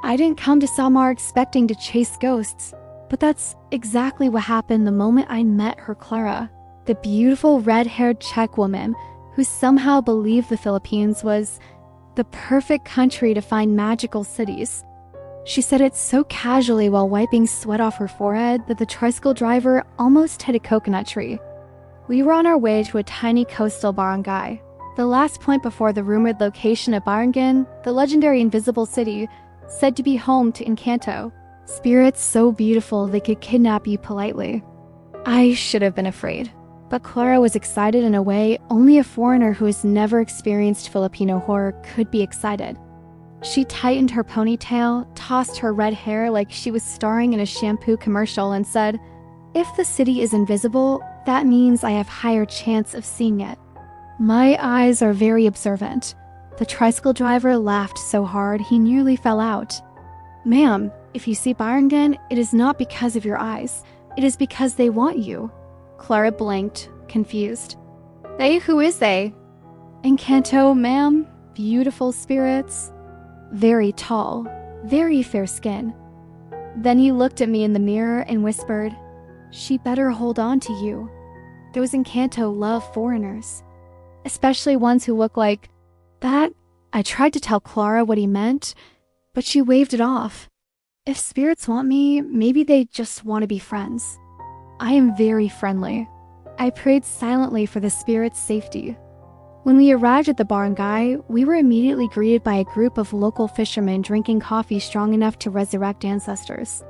I didn't come to Samar expecting to chase ghosts, but that's exactly what happened the moment I met her Clara, the beautiful red-haired Czech woman who somehow believed the Philippines was the perfect country to find magical cities. She said it so casually while wiping sweat off her forehead that the tricycle driver almost hit a coconut tree. We were on our way to a tiny coastal barangay, the last point before the rumored location of Biringan, the legendary invisible city, said to be home to Engkanto, spirits so beautiful they could kidnap you politely. I should have been afraid, but Clara was excited in a way only a foreigner who has never experienced Filipino horror could be excited. She tightened her ponytail, tossed her red hair like she was starring in a shampoo commercial, and said, "If the city is invisible, that means I have higher chance of seeing it." My eyes are very observant. The tricycle driver laughed so hard he nearly fell out. "Ma'am, if you see Biringan, it is not because of your eyes. It is because they want you." Clara blinked, confused. "They? Who is they?" "Engkanto, ma'am. Beautiful spirits. Very tall, very fair skin." Then he looked at me in the mirror and whispered, "She better hold on to you. Those Engkanto love foreigners, especially ones who look like that." I tried to tell Clara what he meant, but she waved it off. If spirits want me, maybe they just want to be friends. I am very friendly. I prayed silently for the spirit's safety. When we arrived at the barangay, we were immediately greeted by a group of local fishermen drinking coffee strong enough to resurrect ancestors.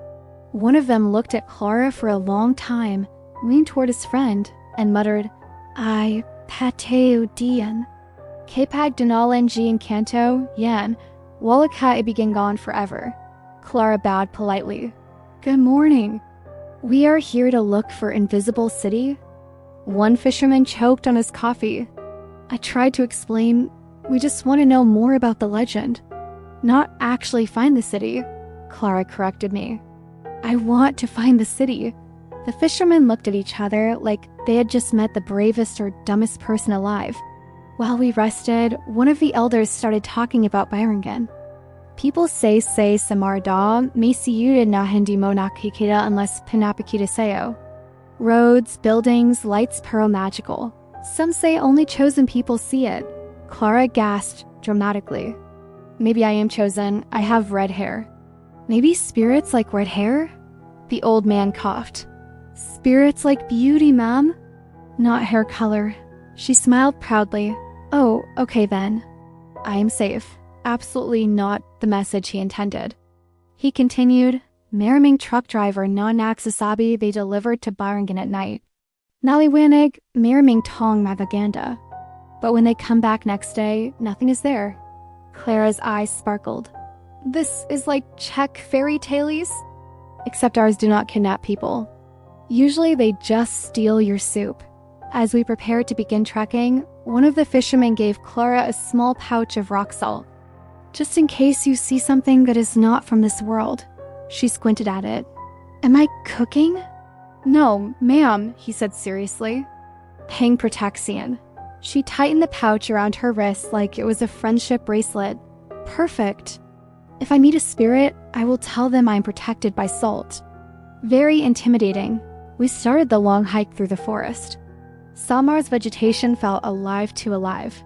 One of them looked at Clara for a long time, leaned toward his friend, and muttered, "I pateu dian. Kapag dinalan gi Engkanto, yan, wala ka ibigin forever." Clara bowed politely. "Good morning. We are here to look for Invisible City." One fisherman choked on his coffee. I tried to explain, "We just want to know more about the legend. Not actually find the city." Clara corrected me. "I want to find the city." The fishermen looked at each other like they had just met the bravest or dumbest person alive. While we rested, one of the elders started talking about Biringan. "People say Samar da may siyuda na hindi mo nakikita unless pinapakita sayo. Roads, buildings, lights pero magical. Some say only chosen people see it." Clara gasped dramatically. "Maybe I am chosen. I have red hair." "Maybe spirits like red hair?" The old man coughed. "Spirits like beauty, ma'am. Not hair color." She smiled proudly. "Oh, okay then. I am safe." Absolutely not the message he intended. He continued, "Maraming truck driver na nagsasabi they delivered to Biringan at night. Naliwanag, maraming tong magaganda. But when they come back next day, nothing is there." Clara's eyes sparkled. "This is like Czech fairy tales?" "Except ours do not kidnap people. Usually they just steal your soup." As we prepared to begin trekking, one of the fishermen gave Clara a small pouch of rock salt. "Just in case you see something that is not from this world." She squinted at it. "Am I cooking?" "No, ma'am," he said seriously. "Pang protection." She tightened the pouch around her wrist like it was a friendship bracelet. "Perfect. If I meet a spirit, I will tell them I am protected by salt." Very intimidating. We started the long hike through the forest. Samar's vegetation felt alive to alive.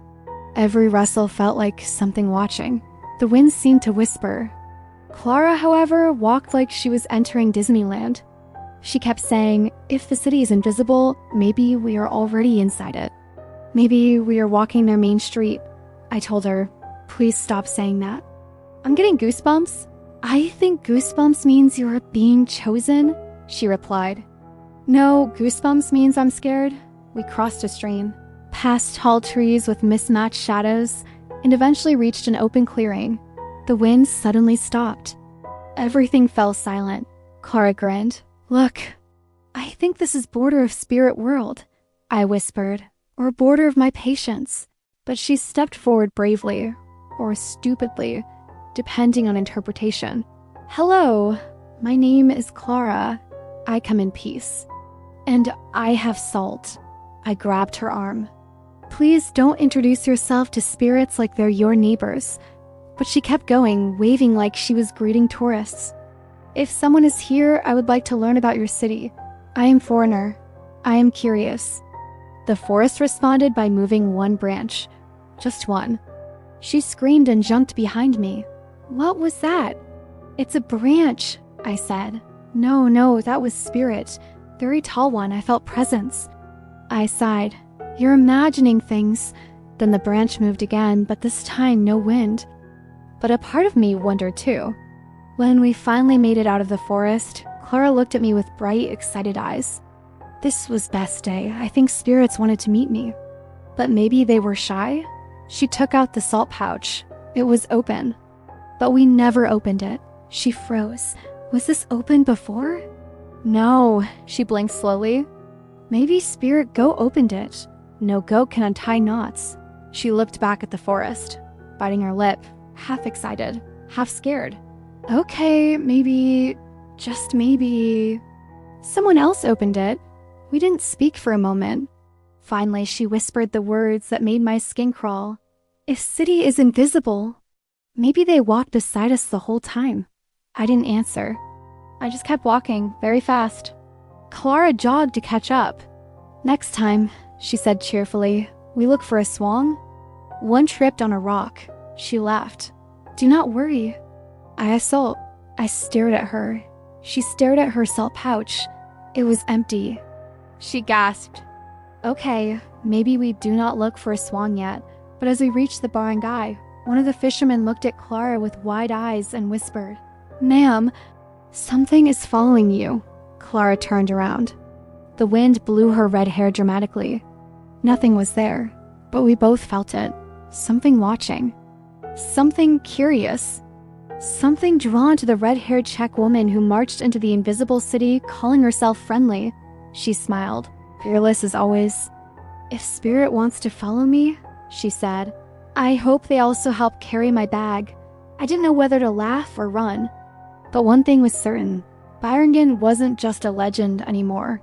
Every rustle felt like something watching. The wind seemed to whisper. Clara, however, walked like she was entering Disneyland. She kept saying, "If the city is invisible, maybe we are already inside it. Maybe we are walking their main street." I told her, "Please stop saying that. I'm getting goosebumps." "I think goosebumps means you're being chosen," she replied. "No, goosebumps means I'm scared." We crossed a stream, past tall trees with mismatched shadows, and eventually reached an open clearing. The wind suddenly stopped. Everything fell silent. Clara grinned. "Look, I think this is border of spirit world," I whispered, "or border of my patience." But she stepped forward bravely, or stupidly, depending on interpretation. "Hello, my name is Clara. I come in peace. And I have salt." I grabbed her arm. "Please don't introduce yourself to spirits like they're your neighbors, but but she kept going, waving like she was greeting tourists. If someone is here, I would like to learn about your city. I am foreigner. I am curious. The forest responded by moving one branch. Just one. She screamed and jumped behind me. What was that? It's a branch, I said. No, that was spirit. Very tall one, I felt presence. I sighed. You're imagining things. Then the branch moved again, but this time no wind. But a part of me wondered too. When we finally made it out of the forest, Clara looked at me with bright, excited eyes. This was best day. I think spirits wanted to meet me. But maybe they were shy? She took out the salt pouch. It was open. But we never opened it. She froze. Was this open before? No, she blinked slowly. Maybe Spirit Goat opened it. No goat can untie knots. She looked back at the forest, biting her lip, half excited, half scared. Okay, maybe, just maybe. Someone else opened it. We didn't speak for a moment. Finally, she whispered the words that made my skin crawl. If city is invisible, maybe they walked beside us the whole time. I didn't answer. I just kept walking, very fast. Clara jogged to catch up. Next time, she said cheerfully, we look for a swang. One tripped on a rock. She laughed. Do not worry. I stared at her. She stared at her salt pouch. It was empty. She gasped. Okay, maybe we do not look for a swang yet, but as we reached the barangay, one of the fishermen looked at Clara with wide eyes and whispered, Ma'am, something is following you. Clara turned around. The wind blew her red hair dramatically. Nothing was there, but we both felt it. Something watching. Something curious. Something drawn to the red-haired Czech woman who marched into the invisible city calling herself friendly. She smiled, fearless as always. If spirit wants to follow me, she said, I hope they also help carry my bag. I didn't know whether to laugh or run. But one thing was certain. Biringan wasn't just a legend anymore.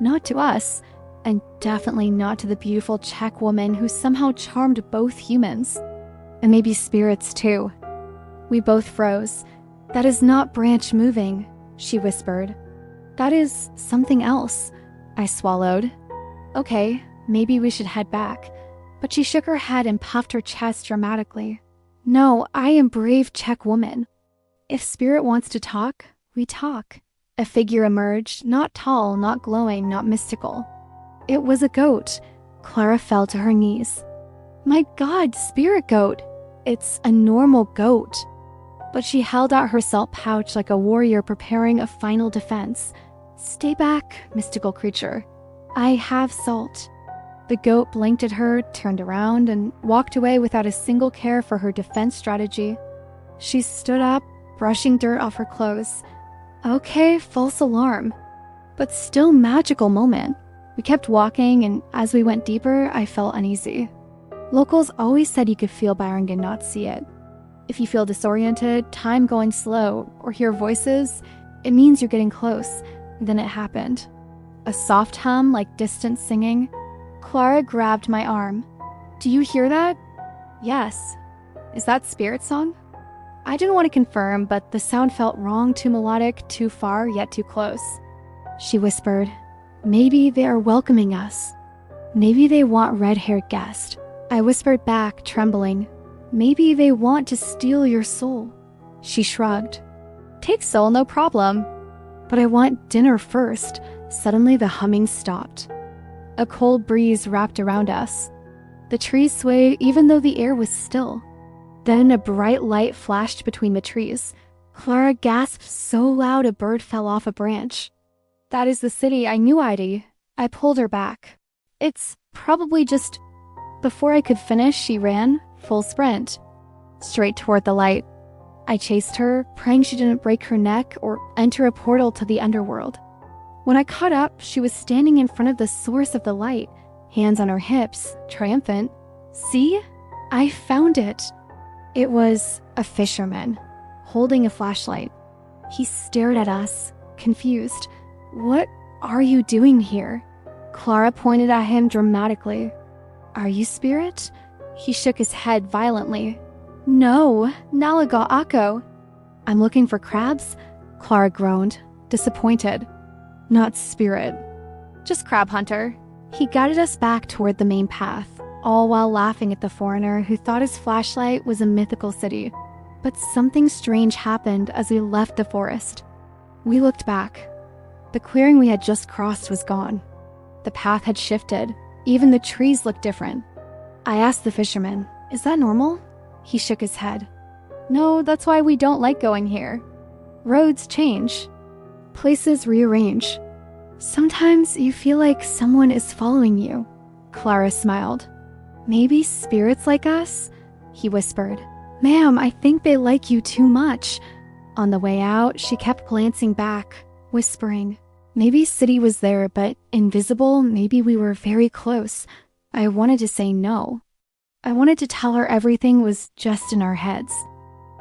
Not to us, and definitely not to the beautiful Czech woman who somehow charmed both humans. And maybe spirits too. We both froze. That is not branch moving, she whispered. That is something else, I swallowed. Okay, maybe we should head back. But she shook her head and puffed her chest dramatically. No, I am brave Czech woman. If spirit wants to talk, we talk. A figure emerged, not tall, not glowing, not mystical. It was a goat. Clara fell to her knees. My God, spirit goat. It's a normal goat. But she held out her salt pouch like a warrior preparing a final defense. Stay back, mystical creature. I have salt. The goat blinked at her, turned around, and walked away without a single care for her defense strategy. She stood up, brushing dirt off her clothes. Okay, false alarm. But still magical moment. We kept walking, and as we went deeper, I felt uneasy. Locals always said you could feel Biringan, not see it. If you feel disoriented, time going slow, or hear voices, it means you're getting close. And then it happened. A soft hum like distant singing. Clara grabbed my arm. Do you hear that? Yes. Is that spirit song? I didn't want to confirm, but the sound felt wrong, too melodic, too far, yet too close. She whispered, maybe they are welcoming us. Maybe they want red-haired guests. I whispered back, trembling. Maybe they want to steal your soul. She shrugged. Take soul, no problem. But I want dinner first. Suddenly the humming stopped. A cold breeze wrapped around us. The trees swayed even though the air was still. Then a bright light flashed between the trees. Clara gasped so loud a bird fell off a branch. That is the city, I knew I'd. I pulled her back. It's probably just... Before I could finish, she ran, full sprint, straight toward the light. I chased her, praying she didn't break her neck or enter a portal to the underworld. When I caught up, she was standing in front of the source of the light, hands on her hips, triumphant. See? I found it. It was a fisherman, holding a flashlight. He stared at us, confused. What are you doing here? Clara pointed at him dramatically. Are you spirit? He shook his head violently. No, nalaga ako. I'm looking for crabs? Clara groaned, disappointed. Not spirit. Just crab hunter. He guided us back toward the main path, all while laughing at the foreigner who thought his flashlight was a mythical city. But something strange happened as we left the forest. We looked back. The clearing we had just crossed was gone. The path had shifted. Even the trees looked different. I asked the fisherman, "Is that normal?" He shook his head. "No, that's why we don't like going here. Roads change. Places rearrange. Sometimes you feel like someone is following you." Clara smiled. "Maybe spirits like us?" He whispered. "Ma'am, I think they like you too much." On the way out, she kept glancing back, whispering, "Maybe City was there, but invisible, maybe we were very close." I wanted to say no. I wanted to tell her everything was just in our heads.